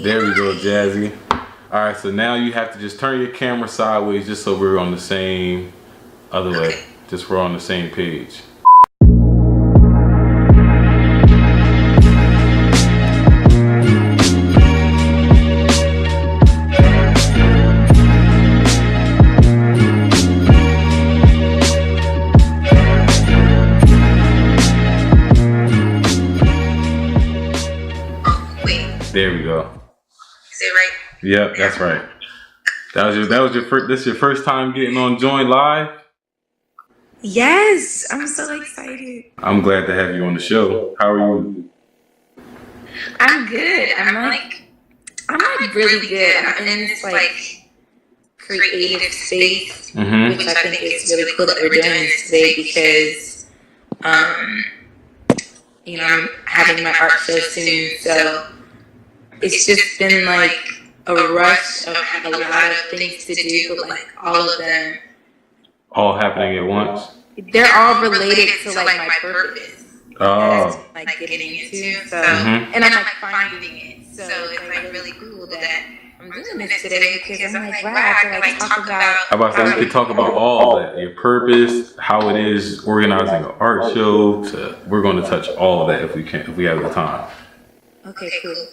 There we go, Jazzy. All right, so now you have to just turn your camera sideways just so we're on the same, other way. Just we're on the same page. There we go. Is it right? Yep, that's right. This your first time getting on Join Live? Yes, I'm so excited. I'm glad to have you on the show. How are you? I'm good. I'm really good. I'm in this creative space, which I think is really cool that we're doing this today because I'm having my art show soon, so it's just been like a rush of a lot of things to do, but like all of them all happening at once. They're all related to like my purpose. Oh. Like getting into. So and I'm like finding it. So it's like really cool that I'm doing this today because I'm like, wow, I can like talk about we could talk about all that. Your purpose, how it is organizing an art show. We're going to touch all of that if we have the time. Okay, cool.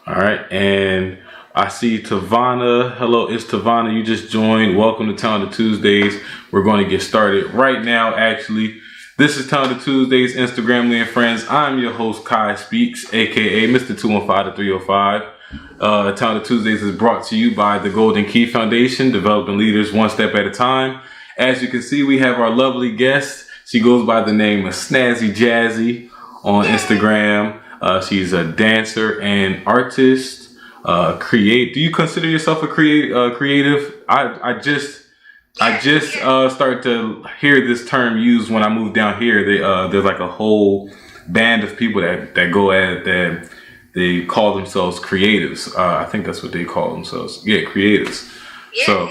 All right, and I see Tavana. Hello, it's Tavana. You just joined. Welcome to Talented Tuesdays. We're going to get started right now, actually. This is Talented Tuesdays, Instagram and friends. I'm your host, Kai Speaks, aka Mr. 215 to 305. Talented Tuesdays is brought to you by the GoldenKey Foundation, developing leaders one step at a time. As you can see, we have our lovely guest. She goes by the name of SnazzyJazzy on Instagram. She's a dancer and artist. Do you consider yourself a creative? I just started to hear this term used when I moved down here. There's like a whole band of people that go at that. They call themselves creatives. I think that's what they call themselves. Yeah, creatives. So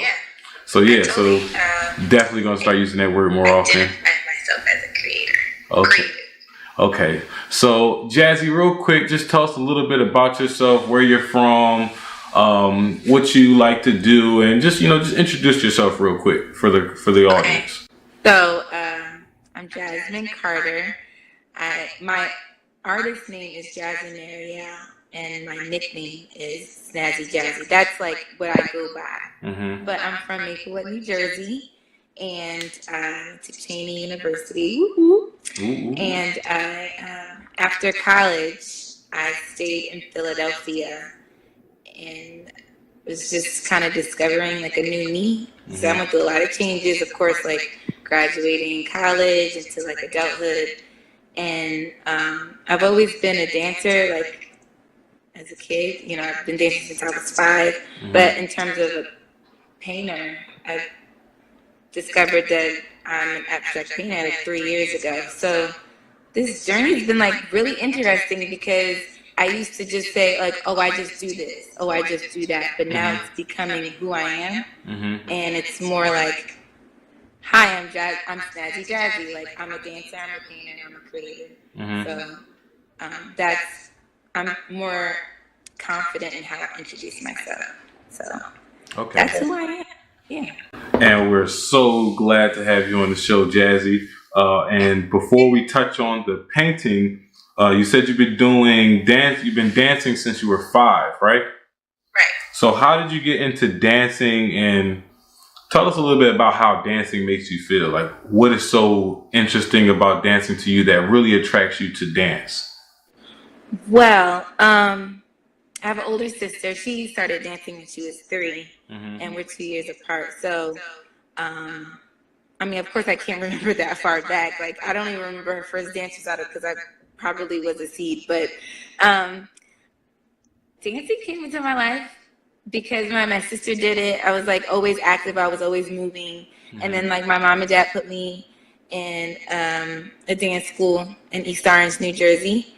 definitely gonna start using that word more often. I myself as a creator. Okay. So Jazzy, real quick, just tell us a little bit about yourself, where you're from, what you like to do, and just introduce yourself real quick for the audience. So I'm Jasmine Carter. My artist name is Jasmine Marielle, and my nickname is SnazzyJazzy. That's like what I go by. But I'm from Maplewood, New Jersey, and I went to Cheney University. And after college, I stayed in Philadelphia and was just kind of discovering like a new me. So I went through a lot of changes, of course, like graduating college into like adulthood. And I've always been a dancer, like as a kid. I've been dancing since I was 5. But in terms of a painter, I discovered that I'm an abstract painter like 3 years ago. So this journey has been like really interesting because I used to just say like, oh, I just do this. Oh, I just do that. But now it's becoming who I am. And it's more like, hi, I'm SnazzyJazzy. Like I'm a dancer, I'm a painter, I'm a creator. So I'm more confident in how I introduce myself. So that's who I am. Yeah. And we're so glad to have you on the show, Jazzy. And before we touch on the painting, you said you've been dancing since you were 5, right? Right. So how did you get into dancing, and tell us a little bit about how dancing makes you feel? Like, what is so interesting about dancing to you that really attracts you to dance? Well, I have an older sister. She started dancing when she was 3, and we're 2 years apart. So, of course, I can't remember that far back. Like, I don't even remember her first dance recital because I probably was a seed. But dancing came into my life because my sister did it. I was like always active. I was always moving. And then like my mom and dad put me in a dance school in East Orange, New Jersey,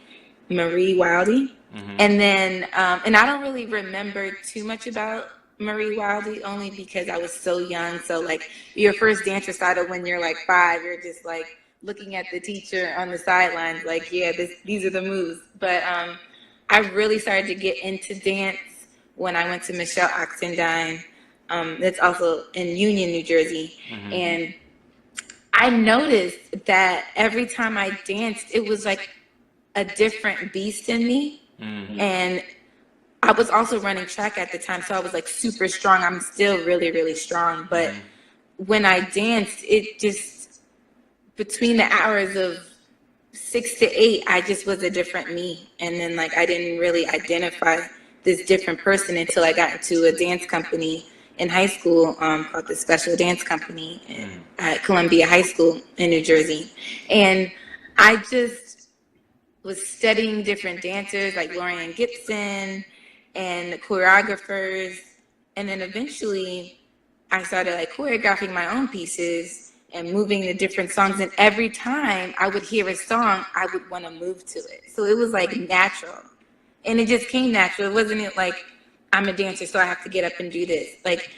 Marie Wildy. And then, and I don't really remember too much about Marie Wildy only because I was so young. So like your first dance recital when you're like 5, you're just like looking at the teacher on the sidelines, like, yeah, these are the moves. But I really started to get into dance when I went to Michelle Oxendine. That's also in Union, New Jersey. And I noticed that every time I danced, it was like a different beast in me. And I was also running track at the time, so I was like super strong. I'm still really, really strong. But when I danced, it just, between the hours of 6 to 8, I just was a different me. And then like I didn't really identify this different person until I got into a dance company in high school called the Special Dance Company at Columbia High School in New Jersey. And I just was studying different dancers like Lorian Gibson and the choreographers. And then eventually I started like choreographing my own pieces and moving to different songs. And every time I would hear a song, I would want to move to it. So it was like natural. And it just came natural. It wasn't like, I'm a dancer, so I have to get up and do this. Like,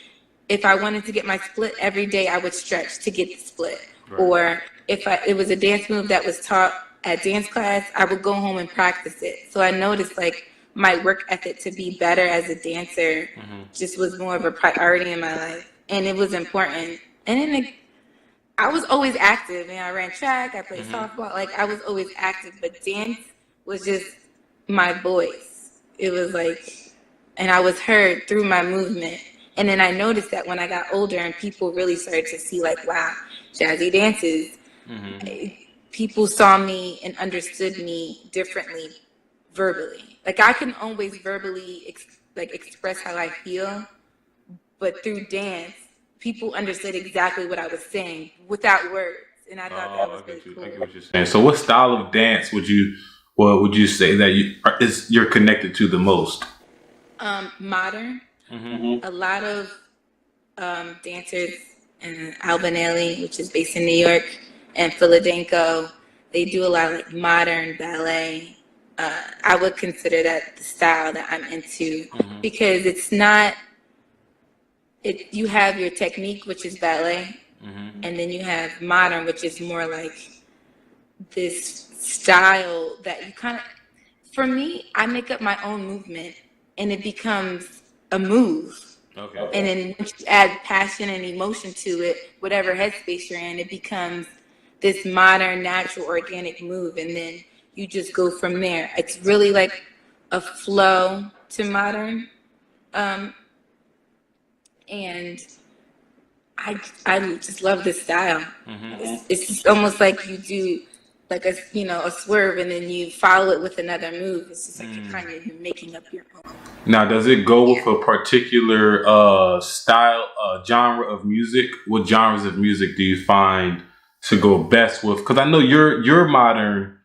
if I wanted to get my split every day, I would stretch to get the split. Right. Or if it was a dance move that was taught at dance class, I would go home and practice it. So I noticed like my work ethic to be better as a dancer just was more of a priority in my life. And it was important. And then I was always active. And I ran track, I played softball. Like, I was always active. But dance was just my voice. It was like, and I was heard through my movement. And then I noticed that when I got older and people really started to see like, wow, Jazzy dances. People saw me and understood me differently verbally. Like, I can always verbally express how I feel, but through dance, people understood exactly what I was saying without words. And I thought that was really cool. I get what you're saying. So what style of dance would you say that you're connected to the most? Modern. A lot of dancers in Albanelli, which is based in New York, and Philadelphia, they do a lot of like modern ballet. I would consider that the style that I'm into because it's not. You have your technique, which is ballet, and then you have modern, which is more like this style that you kind of. For me, I make up my own movement, and it becomes a move. Okay. And then once you add passion and emotion to it, whatever headspace you're in, it becomes this modern, natural, organic move. And then you just go from there. It's really like a flow to modern. And I just love this style. It's just almost like you do like a swerve and then you follow it with another move. It's just like you're making up your own. Now, does it go with a particular style, genre of music? What genres of music do you find to go best with? Because I know your modern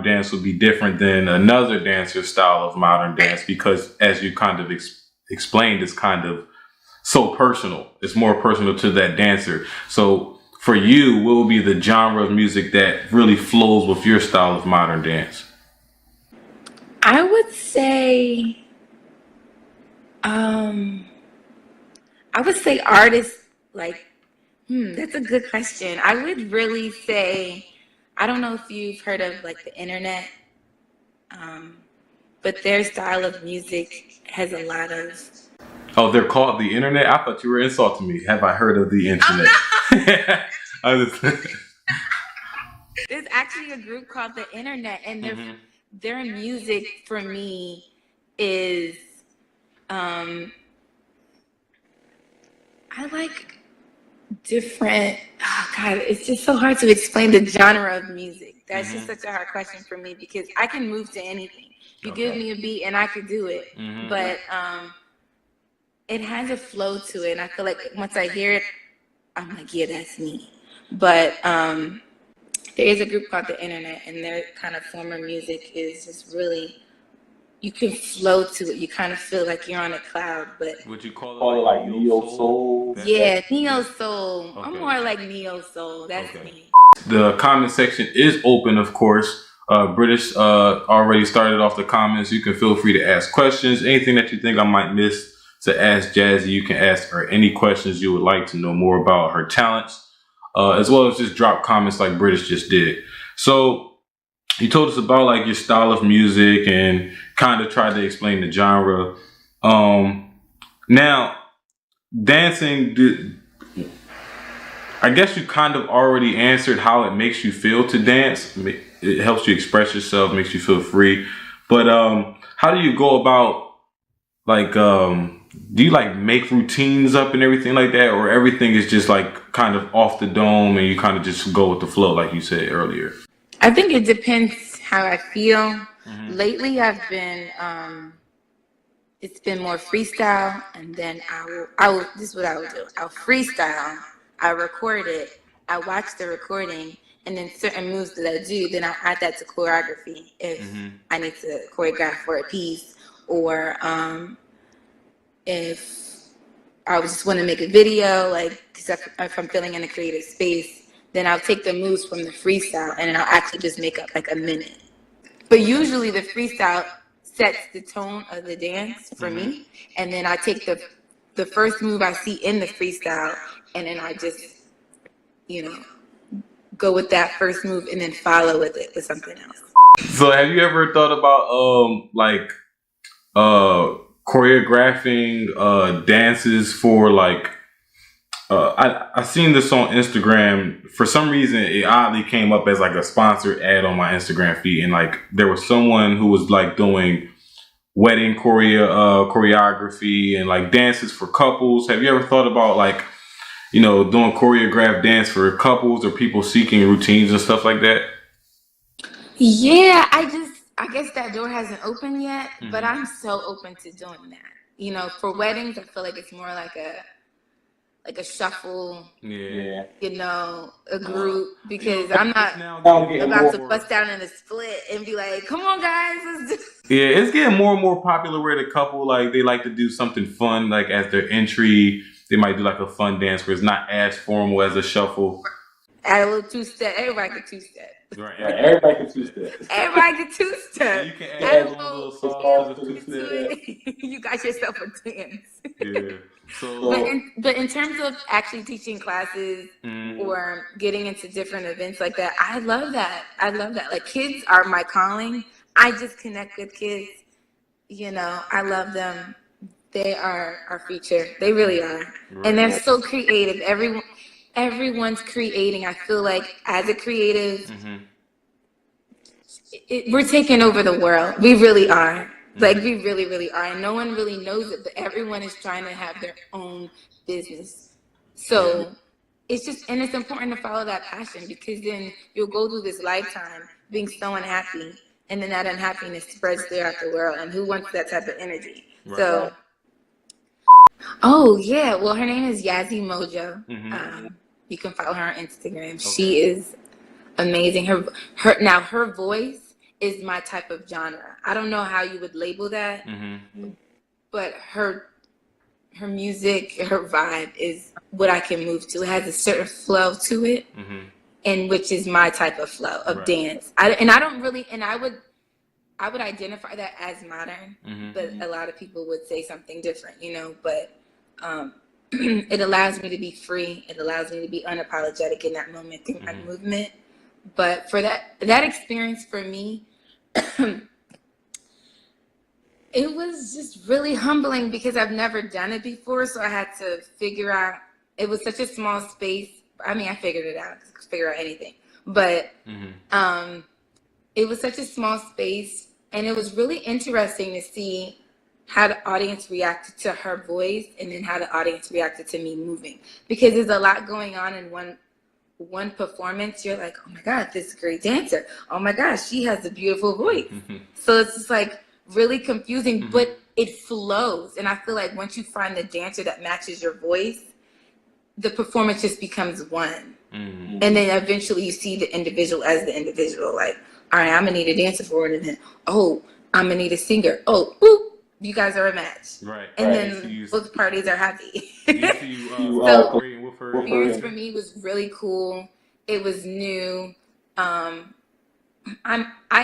dance would be different than another dancer's style of modern dance because, as you kind of explained, it's kind of so personal. It's more personal to that dancer. So for you, what would be the genre of music that really flows with your style of modern dance? I would say, artists like, that's a good question. I would really say, I don't know if you've heard of like the internet, but their style of music has a lot of. Oh, they're called the internet? I thought you were insulting me. Have I heard of the internet? Oh, no. There's actually a group called the internet, and their music for me is I like different. Oh God, it's just so hard to explain the genre of music. That's just such a hard question for me because I can move to anything. You give me a beat and I could do it, but it has a flow to it, and I feel like once I hear it, I'm like, yeah, that's me. But there is a group called the internet, and their kind of form of music is just really, you can flow to it. You kind of feel like you're on a cloud. But would you call it like neo soul? Yeah, neo soul. Okay. I'm more like neo soul. That's me. The comment section is open, of course. British already started off the comments. You can feel free to ask questions. Anything that you think I might miss to ask Jazzy, you can ask her any questions you would like to know more about her talents, as well as just drop comments like British just did. So you told us about like your style of music and kind of tried to explain the genre. Now, dancing, I guess you kind of already answered how it makes you feel to dance. It helps you express yourself, makes you feel free. But how do you go about, like, do you like make routines up and everything like that, or everything is just like kind of off the dome and you kind of just go with the flow, like you said earlier? I think it depends how I feel. Lately, I've been, it's been more freestyle, and then I will, this is what I will do. I'll freestyle, I record it, I watch the recording, and then certain moves that I do, then I'll add that to choreography if I need to choreograph for a piece, or if I just want to make a video, like, cause if I'm feeling in a creative space, then I'll take the moves from the freestyle and then I'll actually just make up like a minute. But usually the freestyle sets the tone of the dance for me, and then I take the first move I see in the freestyle, and then I just, you know, go with that first move and then follow with it with something else. So have you ever thought about choreographing dances for like I seen this on Instagram. For some reason it oddly came up as like a sponsored ad on my Instagram feed, and like there was someone who was like doing wedding choreography and like dances for couples. Have you ever thought about like, you know, doing choreographed dance for couples or people seeking routines and stuff like that? Yeah, I guess that door hasn't opened yet, but I'm so open to doing that. You know, for weddings, I feel like it's more like a shuffle, you know, a group, because I'm not about to bust down in a split and be like, come on guys, let's do. Yeah, it's getting more and more popular where the couple, like, they like to do something fun, like as their entry. They might do like a fun dance where it's not as formal as a shuffle. Add a little two-step. Everybody can two-step. Right, everybody can two-step. Everybody can two-step. You can add a little sauce to the two-step. You got yourself a dance. Yeah. So, but in terms of actually teaching classes or getting into different events like that, I love that. I love that. Like, kids are my calling. I just connect with kids. You know, I love them. They are our future. They really are. Right. And they're so creative. Everyone's creating. I feel like as a creative, we're taking over the world. We really are. Like, we really, really are. And no one really knows it, but everyone is trying to have their own business. So it's just, and it's important to follow that passion, because then you'll go through this lifetime being so unhappy, and then that unhappiness spreads throughout the world. And who wants that type of energy? Right. So, oh yeah, well, her name is Yazzie Mojo. You can follow her on Instagram. Okay. She is amazing. Her voice is my type of genre. I don't know how you would label that, but her music, her vibe is what I can move to. It has a certain flow to it, and which is my type of flow of dance. I would identify that as modern, but a lot of people would say something different, you know. But it allows me to be free. It allows me to be unapologetic in that moment through my movement. But for that experience for me, it was just really humbling, because I've never done it before. So I had to figure out, it was such a small space. I mean, I figured it out. I could figure out anything. But it was such a small space, and it was really interesting to see how the audience reacted to her voice, and then how the audience reacted to me moving. Because there's a lot going on in one performance. You're like, oh my God, this is a great dancer. Oh my gosh, she has a beautiful voice. So it's just like really confusing, but it flows. And I feel like once you find the dancer that matches your voice, the performance just becomes one. And then eventually you see the individual as the individual. Like, all right, I'm gonna need a dancer for an event. Oh, I'm gonna need a singer. Oh, boop, you guys are a match. Right. And then both parties are happy. So experience for me was really cool. It was new. I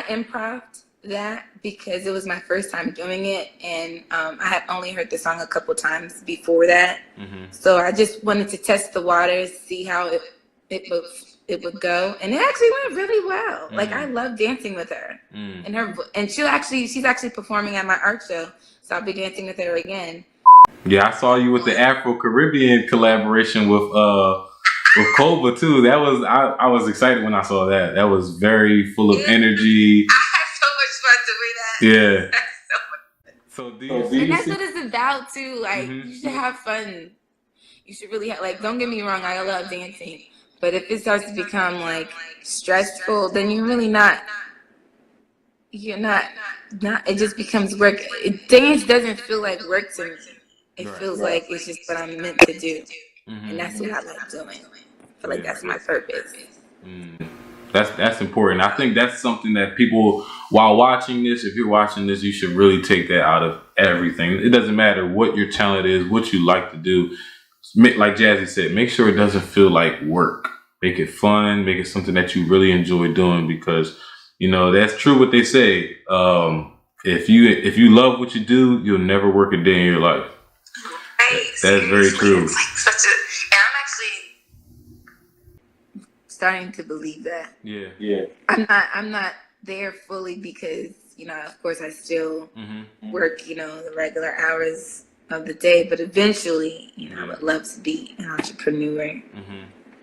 improv'd that because it was my first time doing it, and I had only heard the song a couple times before that. So I just wanted to test the waters, see how it it would go, and it actually went really well. Like I love dancing with her, and she's actually performing at my art show, so I'll be dancing with her again. Yeah, I saw you with the Afro Caribbean collaboration with Koba too. That was I was excited when I saw that. That was very full of energy. I had so much fun doing that. Yeah. So and that's what it's about too. Like you should have fun. You should really like. Don't get me wrong. I love dancing, but if it starts to become like stressful, then you're really not. You're not. It just becomes work. Dance doesn't feel like work to me. It feels like it's just what I'm meant to do, and that's what I like doing. I feel like that's my purpose. That's important. I think that's something that people, while watching this, if you're watching this, you should really take that out of everything. It doesn't matter what your talent is, what you like to do. Like Jazzy said, make sure it doesn't feel like work. Make it fun. Make it something that you really enjoy doing, because that's true what they say. If you love what you do, you'll never work a day in your life. That's very true. It's like and I'm actually starting to believe that. Yeah. I'm not there fully because, of course I still work, the regular hours of the day, but eventually, I would love to be an entrepreneur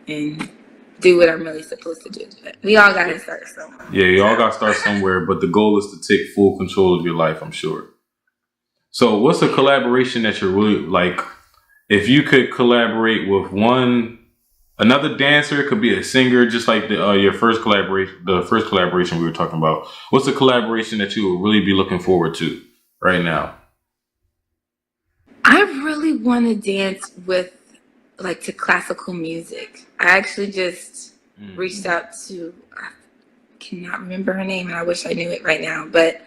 and do what I'm really supposed to do. But we all got to start somewhere. Yeah, you all got to start somewhere, but the goal is to take full control of your life, I'm sure. So what's a collaboration that you're really like, if you could collaborate with another dancer, it could be a singer, just like the first collaboration we were talking about. What's a collaboration that you would really be looking forward to right now? I really want to dance to classical music. I actually just reached out to, I cannot remember her name, and I wish I knew it right now, but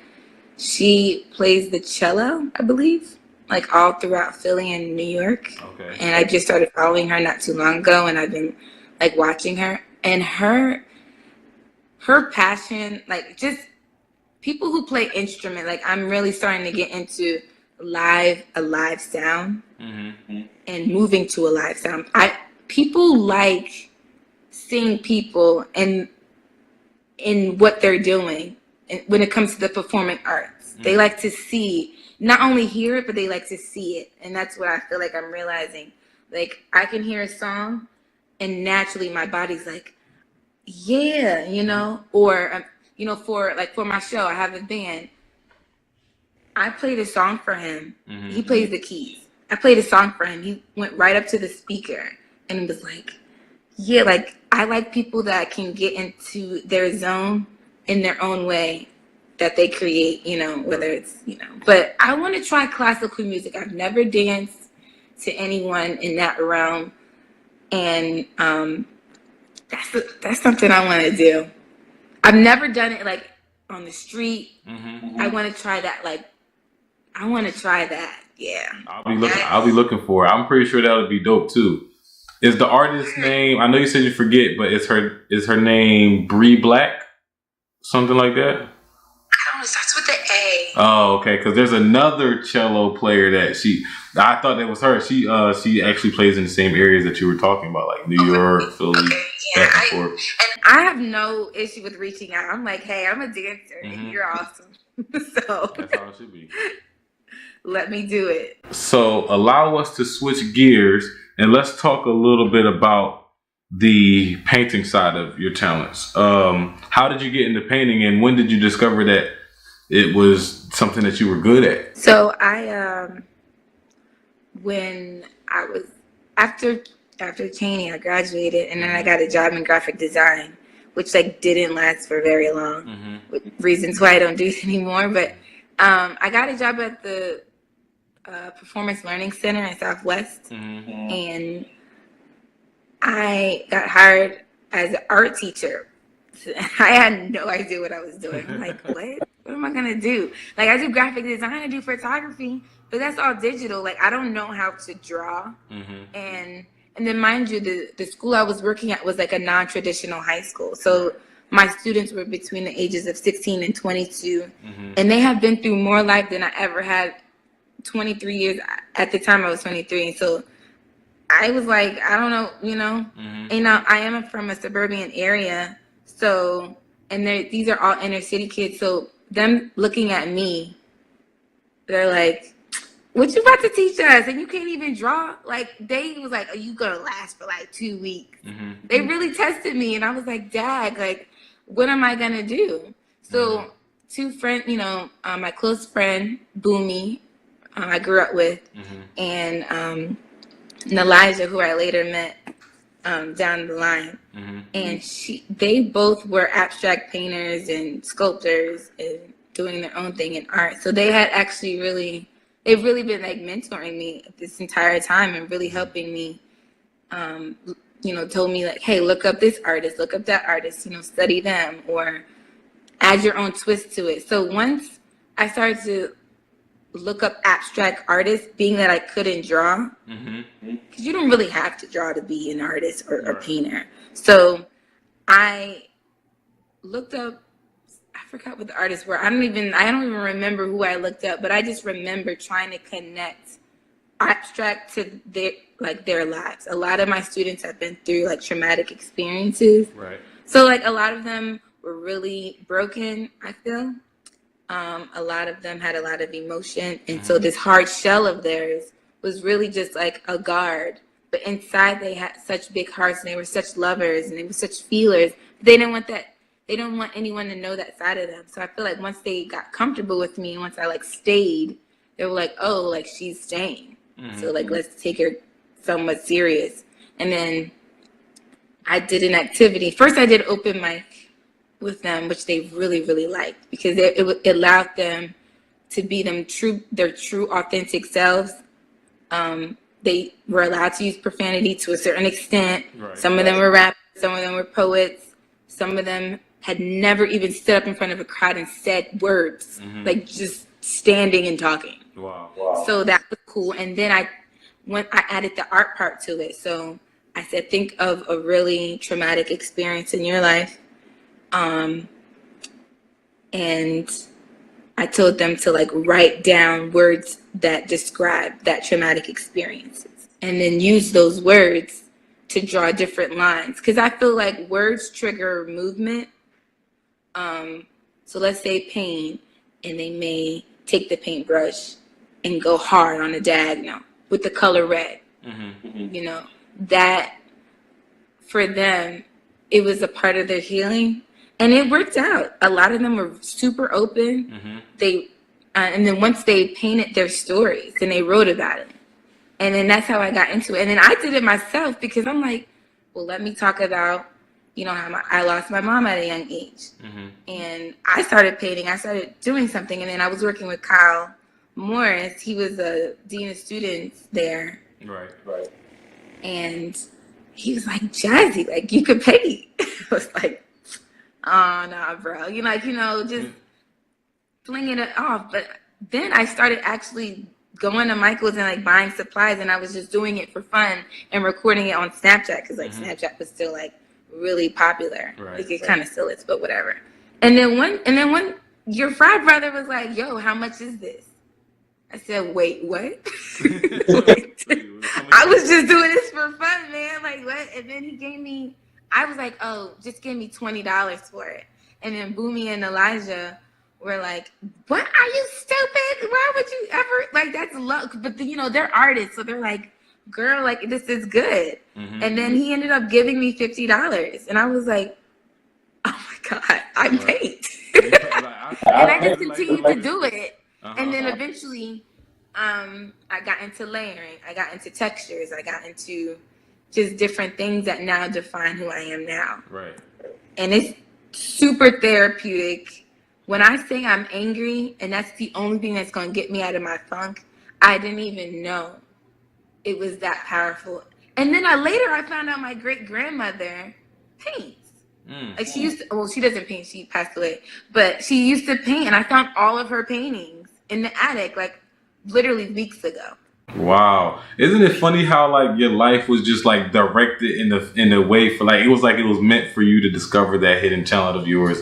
she plays the cello, I believe, like all throughout Philly and New York. Okay. And I just started following her not too long ago, and I've been like watching her, and her passion, like just people who play instrument. Like I'm really starting to get into a live sound and moving to a live sound. People like seeing people and in what they're doing. When it comes to the performing arts, they like to see, not only hear it, but they like to see it. And that's what I feel like I'm realizing. Like I can hear a song and naturally my body's like, yeah, or, for my show, I have a band. I played a song for him. He plays the keys. I played a song for him. He went right up to the speaker and was like, yeah, like I like people that can get into their zone in their own way that they create, whether it's, but I want to try classical music. I've never danced to anyone in that realm. And that's something I want to do. I've never done it like on the street. I want to try that. Like, I want to try that. Yeah. I'll be looking for it. I'm pretty sure that would be dope too. Is the artist's name, I know you said you forget, but is her name Bree Black? Something like that? I don't know. It starts with the A. Oh, okay. Because there's another cello player that I thought that was her. She actually plays in the same areas that you were talking about, like New York, Philly, back and forth. And I have no issue with reaching out. I'm like, hey, I'm a dancer, and you're awesome. So that's how it should be. Let me do it. So allow us to switch gears and let's talk a little bit about the painting side of your talents. How did you get into painting, and when did you discover that it was something that you were good at? So when I was after Cheney, I graduated, and then I got a job in graphic design, which didn't last for very long, with reasons why I don't do it anymore. But I got a job at the Performance Learning Center in Southwest, and I got hired as an art teacher. I had no idea what I was doing. I'm like, what am I gonna do? Like, I do graphic design, I do photography, but that's all digital. Like, I don't know how to draw. And then, mind you, the school I was working at was like a non-traditional high school. So my students were between the ages of 16 and 22, and they have been through more life than I ever had. 23 years at the time I was 23, and so I was like, I don't know, I am from a suburban area. So, and these are all inner city kids. So them looking at me, they're like, what you about to teach us? And you can't even draw? Like, they was like, are you going to last for like 2 weeks? They really tested me. And I was like, Dad, like, what am I going to do? So two friends, my close friend, Boomy, I grew up with, and Elijah, who I later met down the line. And they both were abstract painters and sculptors and doing their own thing in art. So they had actually they've really been like mentoring me this entire time and really helping me, told me like, hey, look up this artist, look up that artist, study them or add your own twist to it. So once I started to look up abstract artists, being that I couldn't draw, because you don't really have to draw to be an artist or a painter. So I looked up, I forgot what the artists were. I don't even remember who I looked up, but I just remember trying to connect abstract to their lives. A lot of my students have been through like traumatic experiences. Right. So like a lot of them were really broken, I feel. A lot of them had a lot of emotion. And so this hard shell of theirs was really just like a guard. But inside they had such big hearts and they were such lovers and they were such feelers. They didn't want that. They don't want anyone to know that side of them. So I feel like once they got comfortable with me and once I like stayed, they were like, oh, like she's staying. So like, let's take her somewhat serious. And then I did an activity. First I did open mic with them, which they really, really liked because it allowed them to be their true authentic selves. They were allowed to use profanity to a certain extent. Right. Some of them were rappers, some of them were poets, some of them had never even stood up in front of a crowd and said words, like just standing and talking. Wow. So that was cool. And then I added the art part to it. So I said, think of a really traumatic experience in your life. And I told them to like write down words that describe that traumatic experiences and then use those words to draw different lines. Cause I feel like words trigger movement. So let's say pain, and they may take the paintbrush and go hard on a diagonal with the color red. That for them, it was a part of their healing. And it worked out. A lot of them were super open. They, and then once they painted their stories and they wrote about it. And then that's how I got into it. And then I did it myself because I'm like, well, let me talk about, how I lost my mom at a young age. And I started painting. I started doing something. And then I was working with Kyle Morris. He was a dean of students there. Right. And he was like, Jazzy, like, you could paint. I was like, oh, nah, bro. Just flinging it off. But then I started actually going to Michael's and like buying supplies, and I was just doing it for fun and recording it on Snapchat because like Snapchat was still like really popular. Right. Like it kind of still is, but whatever. And then when your frat brother was like, yo, how much is this? I said, wait, what? Wait. I was just doing this for fun, man. Like what? And then he gave me, I was like, oh, just give me $20 for it. And then Boomy and Elijah were like, what? Are you stupid? Why would you ever? Like, that's luck. But, they're artists. So they're like, girl, like, this is good. And then he ended up giving me $50. And I was like, oh, my God, I paint. And I just continued to do it. And then eventually I got into layering. I got into textures. I got into just different things that now define who I am now. Right. And it's super therapeutic. When I say I'm angry and that's the only thing that's going to get me out of my funk, I didn't even know it was that powerful. And then I found out my great grandmother paints. Like she doesn't paint, she passed away, but she used to paint, and I found all of her paintings in the attic, like literally weeks ago. Wow. Isn't it funny how like your life was just like directed in a way for like it was meant for you to discover that hidden talent of yours,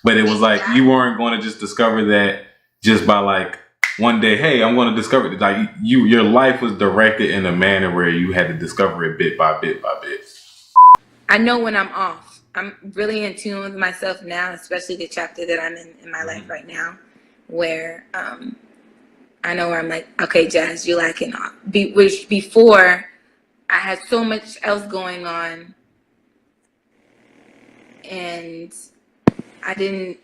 but it was like you weren't going to just discover that just by like one day, hey, I'm going to discover it. Like your life was directed in a manner where you had to discover it bit by bit by bit. I know when I'm off. I'm really in tune with myself now, especially the chapter that I'm in my life right now, where I know where I'm like, okay, Jazz, you're lacking off. Which before I had so much else going on, and I didn't.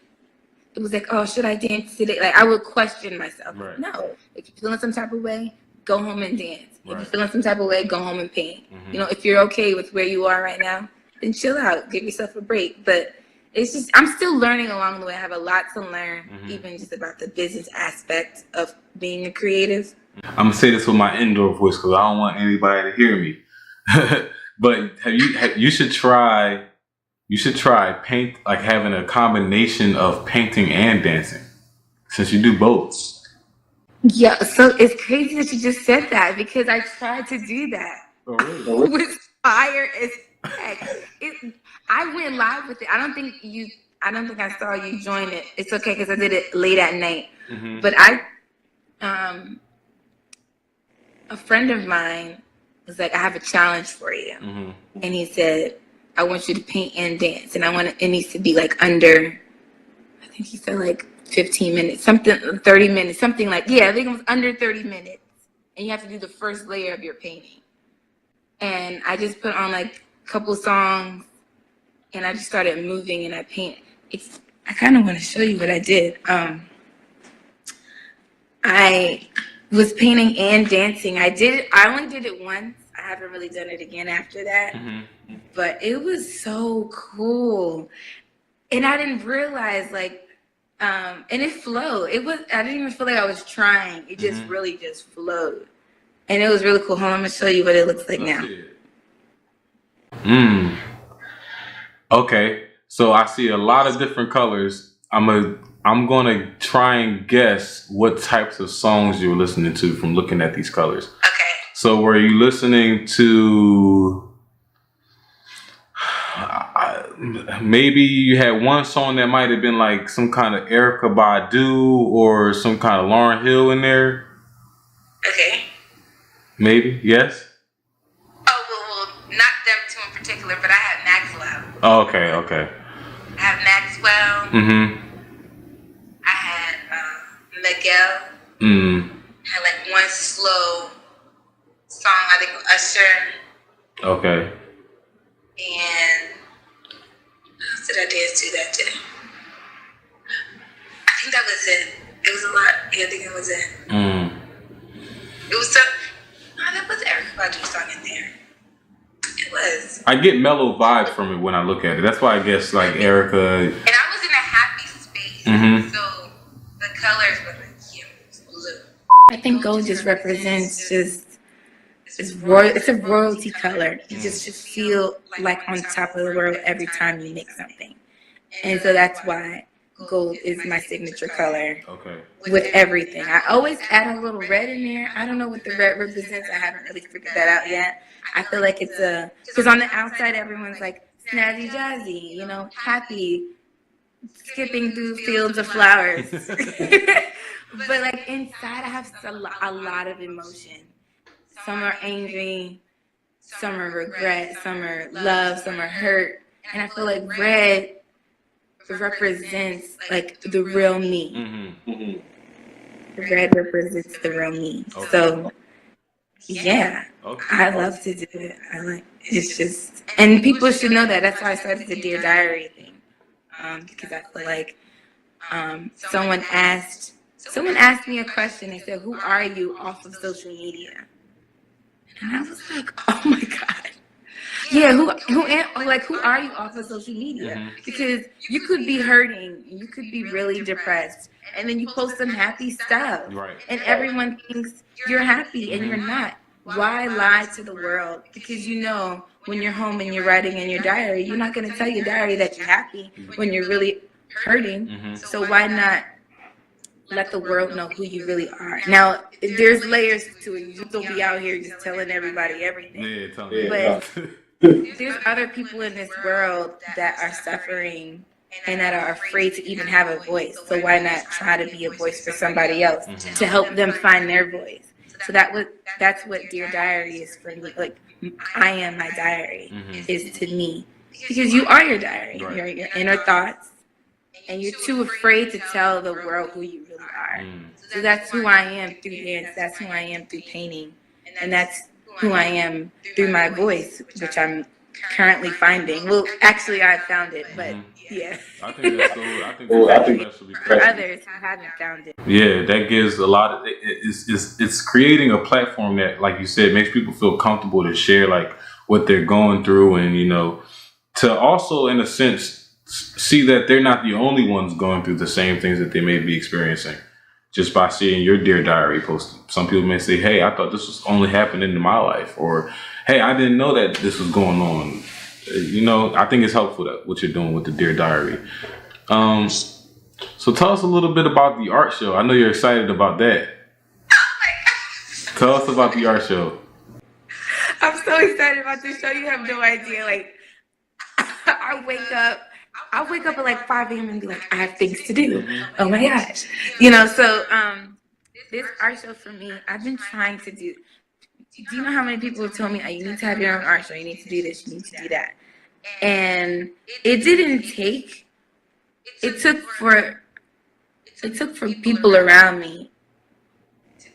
It was like, oh, should I dance today? Like I would question myself. Right. No, if you're feeling some type of way, go home and dance. Right. If you're feeling some type of way, go home and paint. You know, if you're okay with where you are right now, then chill out, give yourself a break. But it's just, I'm still learning along the way. I have a lot to learn, even just about the business aspect of being a creative. I'm gonna say this with my indoor voice because I don't want anybody to hear me. But you should try paint, like having a combination of painting and dancing, since you do both. Yeah, so it's crazy that you just said that because I tried to do that. Oh, really? It was fire as heck. I went live with it. I don't think I saw you join it. It's okay because I did it late at night. But a friend of mine was like, I have a challenge for you. And he said, I want you to paint and dance. And it needs to be like under, I think he said like 15 minutes, 30 minutes, something like, I think it was under 30 minutes. And you have to do the first layer of your painting. And I just put on like a couple songs and I just started moving and I paint. I kind of want to show you what I did. I was painting and dancing. I only did it once. I haven't really done it again after that. But it was so cool. And I didn't realize and it flowed. I didn't even feel like I was trying. It just really just flowed. And it was really cool. Hold on, I'm gonna show you what it looks like now. Okay. So I see a lot of different colors. I'm gonna try and guess what types of songs you were listening to from looking at these colors. Okay. So were you listening to maybe you had one song that might have been like some kind of Erykah Badu or some kind of Lauryn Hill in there? Okay. Maybe, yes? Oh, well, not them two in particular, but I had Maxwell. Oh, okay. I had Maxwell. I had Miguel. I had like one slow song, I think Usher. Okay. And what else did I dance to that day? I think that was it. It was a lot. Yeah, I think that was it. It was that was Erykah Badu's song in there. It was. I get mellow vibes from it when I look at it. That's why I guess like Erykah. And I was in a happy space. So the colors were like, blue. I think gold just represents it's a royalty color. You just feel like on top of the world every time you make something. And so that's why gold is my signature color. Okay. With everything. I always add a little red in there. I don't know what the red represents. I haven't really figured that out yet. I feel like it's because on the outside everyone's like SnazzyJazzy, you know, happy, skipping through fields of flowers. But like inside I have a lot of emotion. Some are angry, some are regret, some are love, some are hurt. And I feel like red represents like the real me. Red represents the real me. Okay. So yeah, I love to do it. It's just, and people should know that. That's why I started the Dear Diary thing. Because I feel like someone asked me a question. They said, "Who are you off of social media?" And I was like, "Oh my God, yeah, who are you off of social media?" Because you could be hurting, you could be really depressed, and then you post some happy stuff, and everyone thinks you're happy, and you're not. Why lie to the world? Because you know when you're home and you're writing in your diary, you're not going to tell your diary that you're happy when you're really hurting. So why not let the world know who you really are? Now, there's layers to it. You just don't be out here just telling everybody everything. But there's other people in this world that are suffering and that are afraid to even have a voice. So why not try to be a voice for somebody else to help them find their voice? So that's what Dear Diary is for me. Like, I am my diary is to me, because you are your diary. Right. You're your inner thoughts, and you're too afraid to tell the world who you really are. So that's who I am through dance. That's who I am through painting, and that's who I am through my voice, which I'm currently finding. Well, actually, I found it, but yeah. I think that's so. I think that's special because for others who haven't found it. Yeah, that gives a lot of. It's creating a platform that, like you said, makes people feel comfortable to share like what they're going through, and to also, in a sense, see that they're not the only ones going through the same things that they may be experiencing. Just by seeing your Dear Diary post, some people may say, "Hey, I thought this was only happening in my life," or "Hey, I didn't know that this was going on." I think it's helpful that what you're doing with the Dear Diary. So tell us a little bit about the art show. I know you're excited about that. Oh my God. Tell us about the art show. I'm so excited about this show. You have no idea. Like, I wake up at like 5 a.m. and be like, I have things to do. Oh my gosh. So this art show for me, I've been trying to do. Do you know how many people have told me, oh, you need to have your own art show, you need to do this, you need to do that? And it took for people around me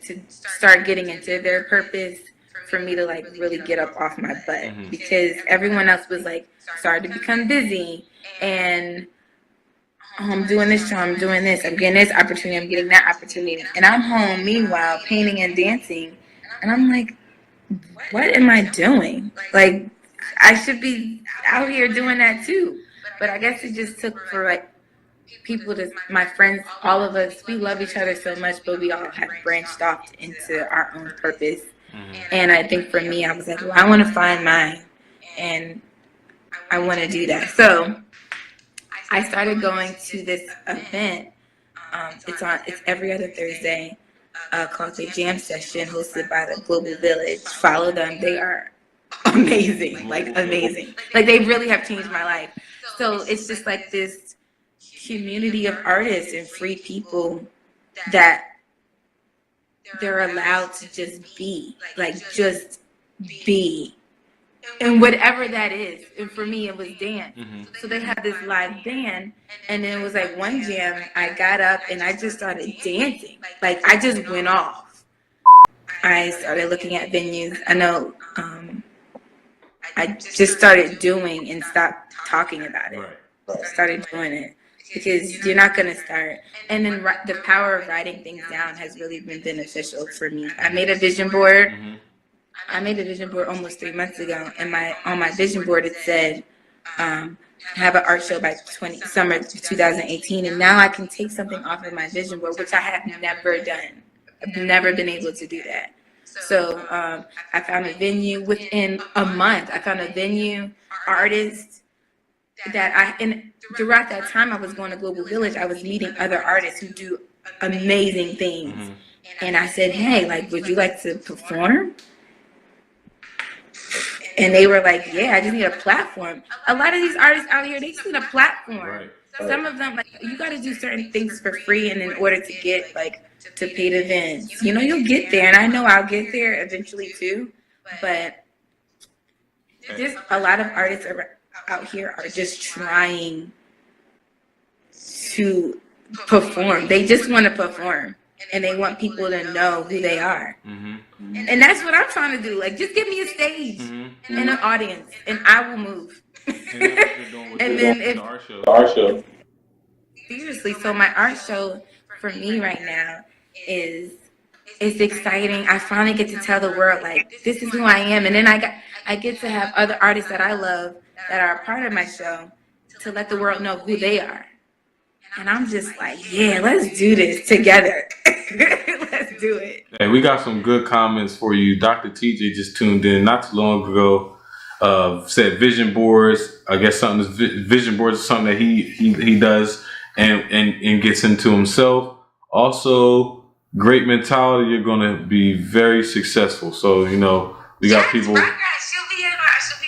to start getting into their purpose for me to like really get up off my butt, because everyone else was like started to become busy, and I'm doing this show, I'm doing this, I'm getting this opportunity, I'm getting that opportunity, and I'm home meanwhile painting and dancing, and I'm like, what am I doing? Like, I should be out here doing that too. But I guess it just took for like people to, my friends, all of us, we love each other so much, but we all have branched off into our own purpose. And I think for me, I was like, well, I want to find mine, and I want to do that. So I started going to this event. It's every other Thursday. Called the Jam Session, hosted by the Global Village. Follow them; they are amazing, like amazing. Like, they really have changed my life. So it's just like this community of artists and free people that they're allowed to just be, like, just be. And whatever that is. And for me, it was dance. So they had this live band, and then it was like one jam, I got up and I just started dancing. Like, I just went off. I started looking at venues. I know I just started doing and stopped talking about it. Started doing it. Because you're not going to start. And then the power of writing things down has really been beneficial for me. I made a vision board. I made a vision board almost 3 months ago, and on my vision board it said, have an art show by summer 2018, and now I can take something off of my vision board, which I have never done. I've never been able to do that. So I found a venue within a month. I found a venue, artist and throughout that time I was going to Global Village, I was meeting other artists who do amazing things. And I said, hey, like, would you like to perform? And they were like, yeah, I just need a platform. A lot of these artists out here, they just need a platform. Some of them, like, you got to do certain things for free, and in order to get, like, to paid events. You'll get there, and I know I'll get there eventually too. But there's a lot of artists out here are just trying to perform. They just want to perform, and they want people to know who they are. And that's what I'm trying to do. Like, just give me a stage and an audience, and I will move. And then our show. Seriously, so my art show for me right now is exciting. I finally get to tell the world, like, this is who I am, and then I get to have other artists that I love that are a part of my show to let the world know who they are. And I'm just like, yeah, let's do this together. Let's do it. Hey, we got some good comments for you. Dr. TJ just tuned in not too long ago. Said vision boards. I guess vision boards is something that he does and gets into himself. Also, great mentality. You're gonna be very successful. So we got people. She'll be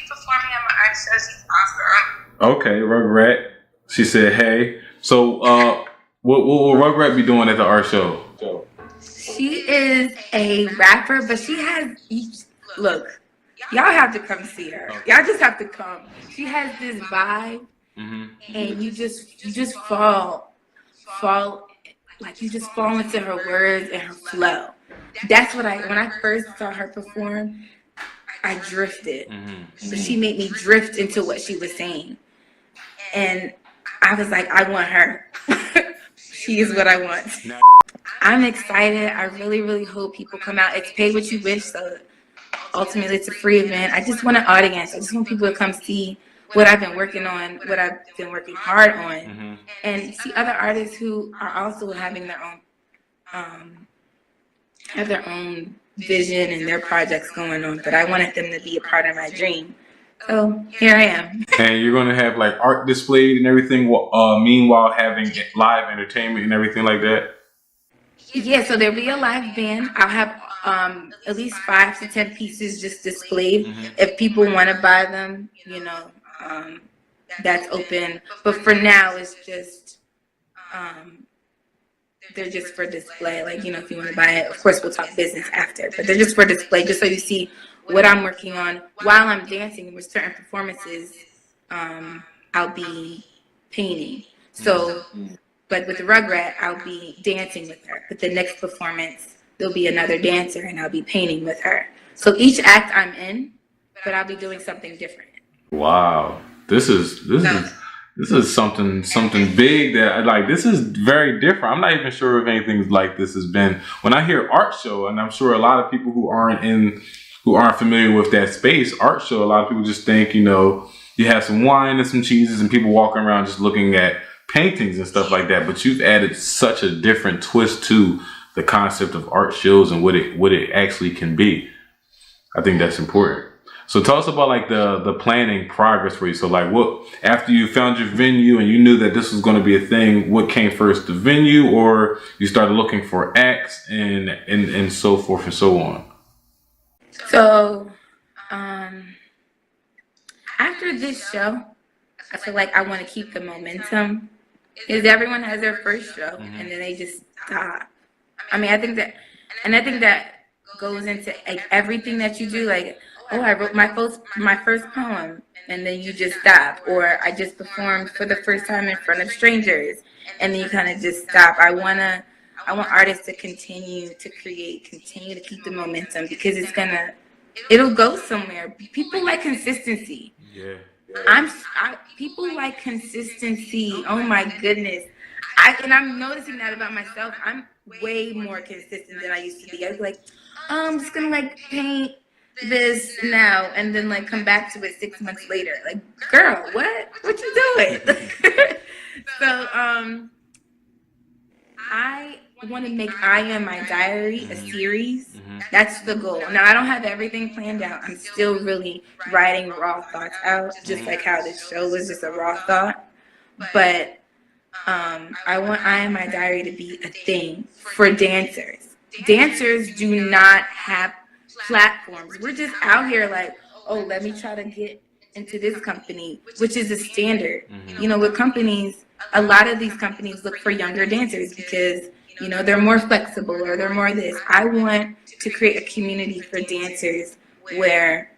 performing at my art show. She's awesome. Okay, Rugrat. She said, "Hey." So, what will Rugrat be doing at the art show? She is a rapper, but she has look. Y'all have to come see her. Y'all just have to come. She has this vibe, and you just fall like you just fall into her words and her flow. That's what when I first saw her perform, I drifted. So she made me drift into what she was saying, and I was like, I want her. She is what I want. I'm excited. I really, really hope people come out. It's pay what you wish, so ultimately it's a free event. I just want an audience. I just want people to come see what I've been working on, what I've been working hard on, and see other artists who are also having their own vision and their projects going on. But I wanted them to be a part of my dream. So here I am. And you're going to have like art displayed and everything, meanwhile having live entertainment and everything like that? Yeah, so there'll be a live band. I'll have at least 5 to 10 pieces just displayed. If people want to buy them, that's open. But for now, it's just, they're just for display. Like, if you want to buy it, of course, we'll talk business after. But they're just for display, just so you see what I'm working on while I'm dancing. With certain performances, I'll be painting. So, but with the Rugrat, I'll be dancing with her. But the next performance, there'll be another dancer, and I'll be painting with her. So each act I'm in, but I'll be doing something different. Wow, this is something big that like. This is very different. I'm not even sure if anything like this has been. When I hear art show, and I'm sure a lot of people who aren't familiar with that space, art show, a lot of people just think, you have some wine and some cheeses and people walking around just looking at paintings and stuff like that. But you've added such a different twist to the concept of art shows and what it actually can be. I think that's important. So tell us about like the planning progress for you. So like, what, after you found your venue and you knew that this was going to be a thing, what came first, the venue, or you started looking for acts and so forth and so on? So, after this show, I feel like I want to keep the momentum, because everyone has their first show and then they just stop. I mean, I think that goes into like everything that you do. Like, oh, I wrote my first poem, and then you just stop. Or I just performed for the first time in front of strangers, and then you kind of just stop. I want artists to continue to create, continue to keep the momentum, because it'll go somewhere. People like consistency. Yeah. People like consistency. Oh my goodness. I'm noticing that about myself. I'm way more consistent than I used to be. I was like, I'm just gonna like paint this now and then like come back to it 6 months later. Like, girl, what you doing? So I want to make I Am My Diary a series. That's the goal. Now, I don't have everything planned out. I'm still really writing raw thoughts out, just like how this show was just a raw thought. But I want I Am My Diary to be a thing for dancers. Dancers do not have platforms. We're just out here like, oh, let me try to get into this company, which is a standard. With companies, a lot of these companies look for younger dancers because, they're more flexible or they're more this. I want to create a community for dancers where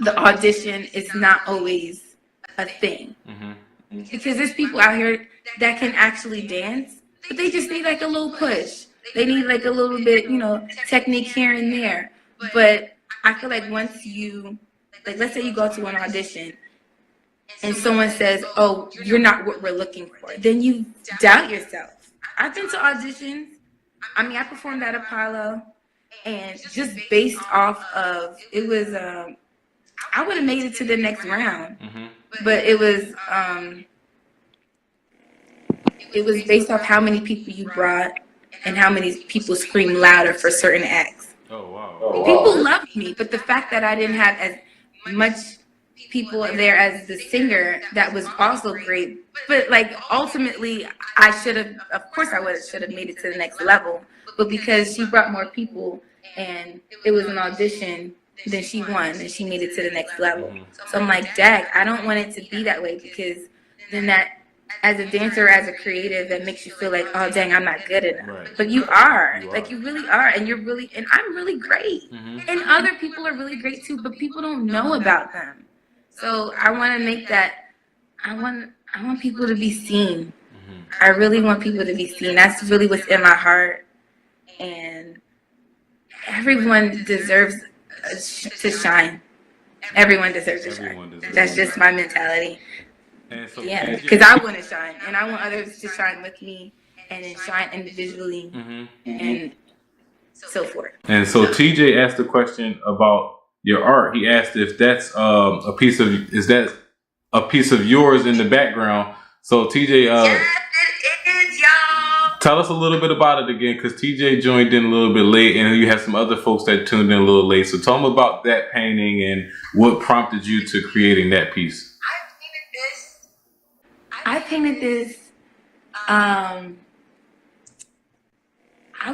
the audition is not always a thing. Because there's people out here that can actually dance, but they just need like a little push. They need like a little bit, technique here and there. But I feel like once let's say you go to an audition and someone says, oh, you're not what we're looking for, then you doubt yourself. I've been to auditions. I mean, I performed at Apollo, and just based off of, it was, I would have made it to the next round, but it was based off how many people you brought and how many people screamed louder for certain acts. Oh, wow. People loved me, but the fact that I didn't have as much people there as the singer, that was also great. But like ultimately, I should have made it to the next level. But because she brought more people and it was an audition, then she won and she made it to the next level. So I'm like, dag, I don't want it to be that way, because then that as a dancer, as a creative, that makes you feel like, oh dang, I'm not good enough. Right. But you are. Like, you really are, and and I'm really great. Mm-hmm. And other people are really great too, but people don't know about them. So I want to make that. I want people to be seen. Mm-hmm. I really want people to be seen. That's really what's in my heart, and everyone deserves to shine. Everyone deserves to shine. That's just my mentality. And so Yeah, because I want to shine, and I want others to shine with me, and then shine individually, and so forth. And so TJ asked a question about your art. He asked if that's a piece of yours in the background. So TJ, yes, it is, y'all. Tell us a little bit about it again, because TJ joined in a little bit late, and you have some other folks that tuned in a little late. So tell them about that painting and what prompted you to creating that piece. I painted this. I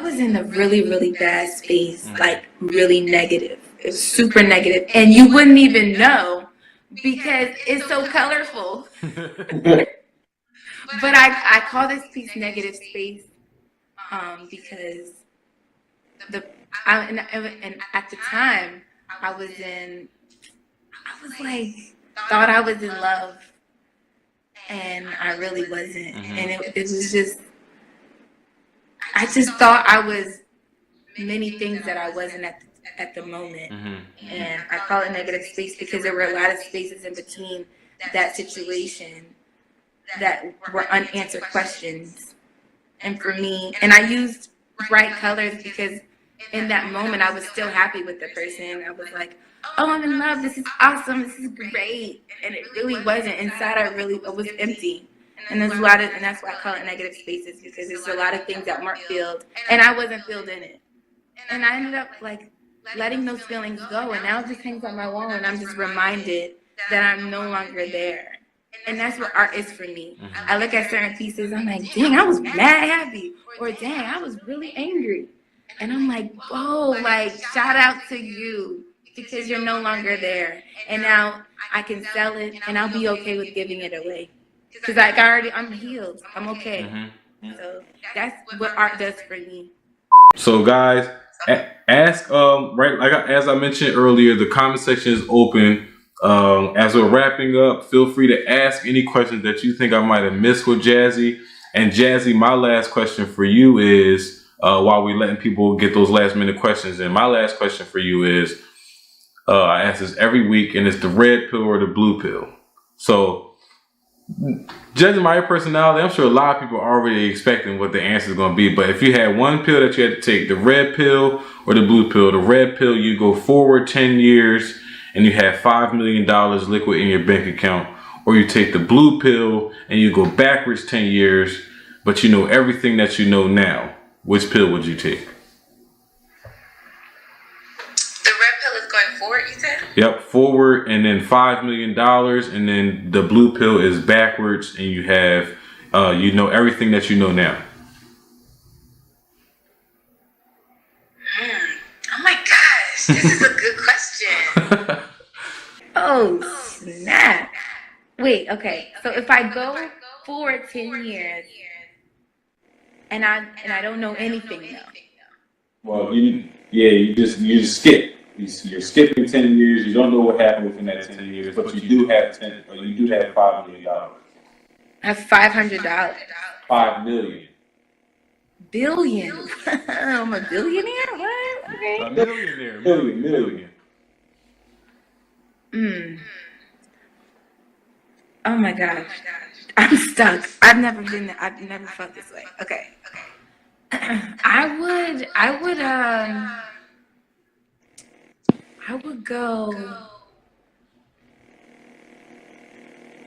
was in a really, really bad space, like really negative. It was super negative, and you wouldn't even know because it's so colorful. But I call this piece Negative Space because and at the time I was like, thought I was in love, and I really wasn't. And it was just, I just thought I was many things that I wasn't at the moment. And I call it Negative Space because there were a lot of spaces in between that situation that were unanswered questions. And for me, and I used bright colors because in that moment I was still happy with the person. I was like, oh, I'm in love, this is awesome, this is great. And it really wasn't. Inside I was empty. And there's a lot of, and that's why I call it Negative Spaces, because there's a lot of things that weren't filled, and I wasn't filled in it. And I ended up like letting those feelings go, and now it just hangs on my wall, and I'm just reminded that I'm no longer there. And that's what art is for me. I look at certain pieces, I'm like, dang, I was mad happy, or dang, I was really angry. And I'm like, whoa, like, shout out to you, because you're no longer there. And now I can sell it, and I'll be okay with giving it away. Because like I'm healed. I'm okay. So that's what art does for me. So guys, ask right, like as I mentioned earlier, the comment section is open. As we're wrapping up, feel free to ask any questions that you think I might have missed with Jazzy. And Jazzy, my last question for you is, while we're letting people get those last minute questions in, my last question for you is, I ask this every week, and it's the red pill or the blue pill. So judging my personality, I'm sure a lot of people are already expecting what the answer is going to be. But if you had one pill that you had to take, the red pill or the blue pill, the red pill, you go forward 10 years and you have $5 million liquid in your bank account. Or you take the blue pill and you go backwards 10 years, but you know everything that you know now. Which pill would you take? Forward, you said? Yep, forward, and then $5 million, and then the blue pill is backwards, and you have, you know everything that you know now. Oh my gosh, this is a good question. Oh snap! Wait, okay. So if I go forward 10 years, and I don't know anything though. Well, you just skip. You're skipping 10 years. You don't know what happened within that 10 years, but you do have $5 million. I have $500. $5 million. Billion. I'm a billionaire. What? Okay. A millionaire. Million. Oh my gosh. I'm stuck. I've never felt this way. Okay. I would go.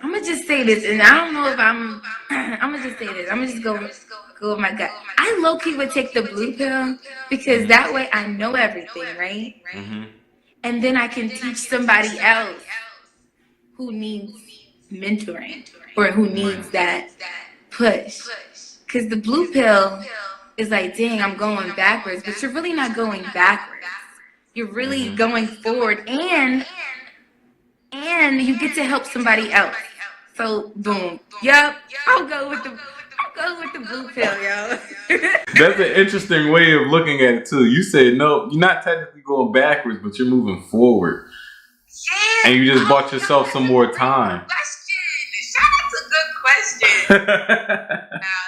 I'm gonna just say this, and I don't know if I'm gonna just say this. I'm gonna just go with my gut. I low-key would take the blue pill because that way I know everything, right? And then I can teach somebody else who needs mentoring or who needs that push. Because the blue pill is like, dang, I'm going backwards, but you're really not going backwards. You're really going forward, and you get to help somebody else. So boom. Yep. I'll go with the blue pill, yo. That's an interesting way of looking at it too. You say no, you're not technically going backwards, but you're moving forward. Yeah. And you just bought yourself some more time. That's a good question. Wow,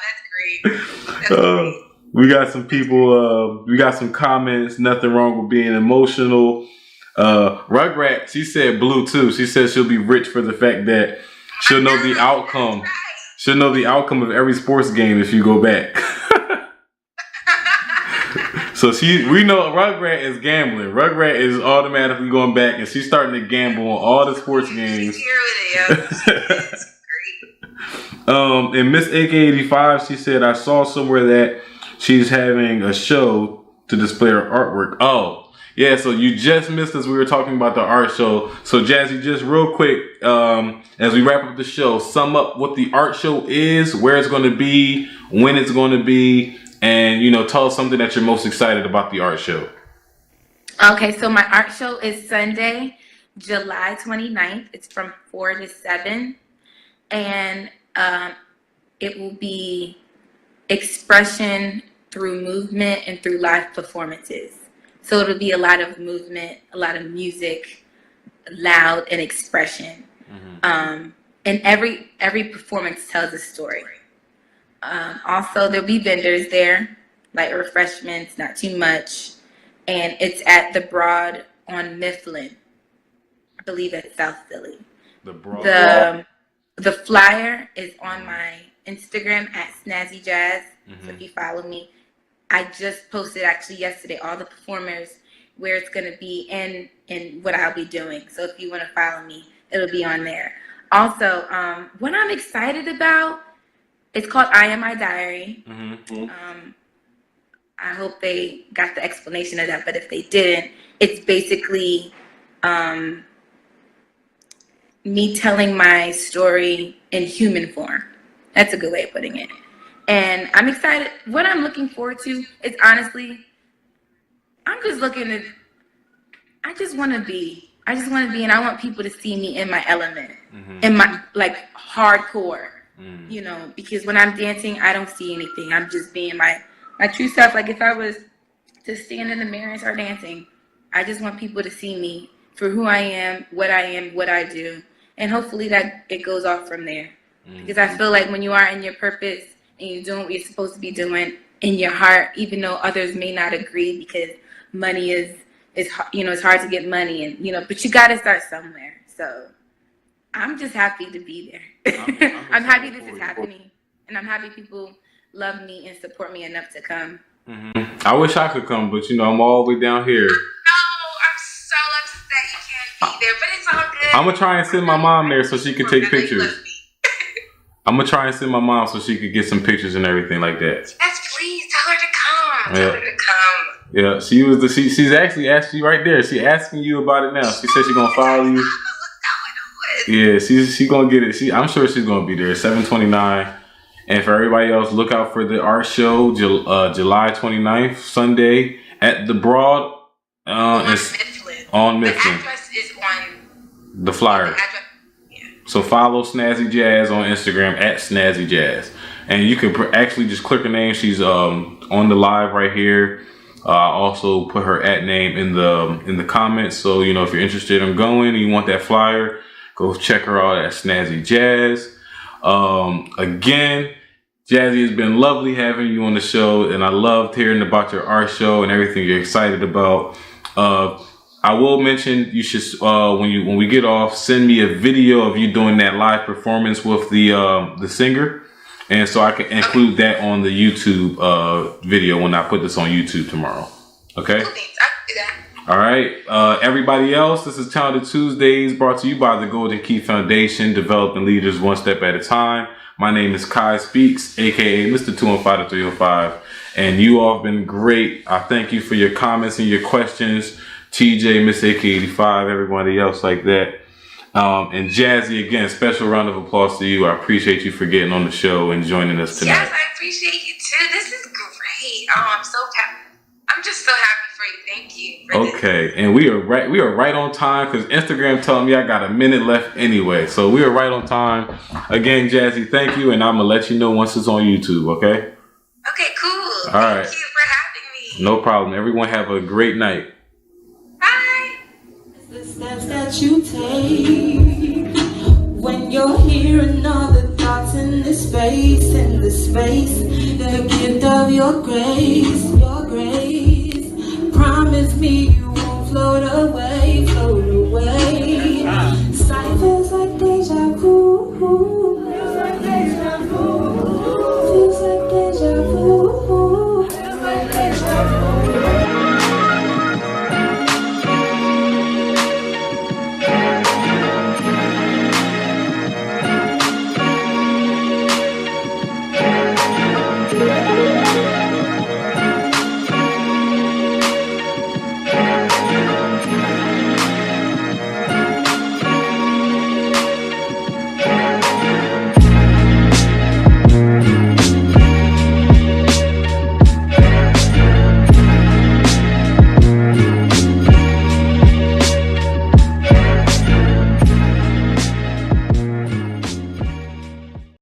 that's great. That's great. We got some people, we got some comments. Nothing wrong with being emotional. Rugrat, she said blue too. She said she'll be rich for the fact that she'll know the outcome. She'll know the outcome of every sports game if you go back. So we know Rugrat is gambling. Rugrat is automatically going back, and she's starting to gamble on all the sports games. And Miss AK85, she said, I saw somewhere that she's having a show to display her artwork. Oh, yeah, so you just missed us. We were talking about the art show. So Jazzy, just real quick, as we wrap up the show, sum up what the art show is, where it's going to be, when it's going to be, and, you know, tell us something that you're most excited about the art show. Okay, so my art show is Sunday, July 29th. It's from 4 to 7. And it will be expression through movement and through live performances. So it'll be a lot of movement, a lot of music, loud, and expression. And every performance tells a story. Also, there'll be vendors there, like refreshments, not too much. And it's at the Broad on Mifflin. I believe that's South Philly. The Broad. The flyer is on my Instagram at SnazzyJazz. So if you follow me, I just posted actually yesterday all the performers, where it's going to be, and what I'll be doing. So if you want to follow me, it'll be on there. Also, what I'm excited about, it's called I Am My Diary. I hope they got the explanation of that, but if they didn't, it's basically me telling my story in human form. That's a good way of putting it. And I'm excited. What I'm looking forward to is, honestly, I just want to be, and I want people to see me in my element, in my, like, hardcore, you know, because when I'm dancing, I don't see anything. I'm just being my true self. Like, if I was to stand in the mirror and start dancing, I just want people to see me for who I am, what I do. And hopefully that it goes off from there. Because I feel like when you are in your purpose and you're doing what you're supposed to be doing in your heart, even though others may not agree, because money is you know, it's hard to get money, and, you know, but you got to start somewhere. So I'm just happy to be there. I'm happy this is happening, and I'm happy people love me and support me enough to come. I wish I could come, but, you know, I'm all the way down here. So upset you can't be there, but it's all good. I'm gonna try and send my mom there so she can take pictures. I'm gonna try and send my mom so she could get some pictures and everything like that. Yes, please tell her to come. Tell her to come. Yeah, she's actually asked you right there. She's asking you about it now. She said she's gonna follow you. Yeah, she's gonna get it. I'm sure she's gonna be there. 7/29. And for everybody else, look out for the art show, July 29th, Sunday at the Broad. On Mifflin. The address is on the flyer. So follow SnazzyJazz on Instagram at SnazzyJazz. And you can actually just click her name. She's on the live right here. Also put her @name in the comments. So, you know, if you're interested in going and you want that flyer, go check her out at SnazzyJazz. Again, Jazzy, it's been lovely having you on the show, and I loved hearing about your art show and everything you're excited about. I will mention you should when we get off, send me a video of you doing that live performance with the singer, and so I can include that on the YouTube video when I put this on YouTube tomorrow. Okay. All right. Everybody else, this is Talented Tuesdays, brought to you by the GoldenKey Foundation, developing leaders one step at a time. My name is Kai Speaks, aka Mr. 215 to 305, and you all have been great. I thank you for your comments and your questions. TJ, Miss AK85, everybody else like that. And Jazzy, again, special round of applause to you. I appreciate you for getting on the show and joining us tonight. Yes, I appreciate you too. This is great. Oh, I'm so happy. I'm just so happy for Thank you. Okay, and we are right on time because Instagram telling me I got a minute left anyway. So we are right on time. Again, Jazzy, thank you, and I'm gonna let you know once it's on YouTube, okay? Okay, cool. All right. Thank you for having me. No problem. Everyone have a great night. Bye. The steps that you take when you're hearing all the thoughts in the space, the gift of your grace, Promise me you won't float away.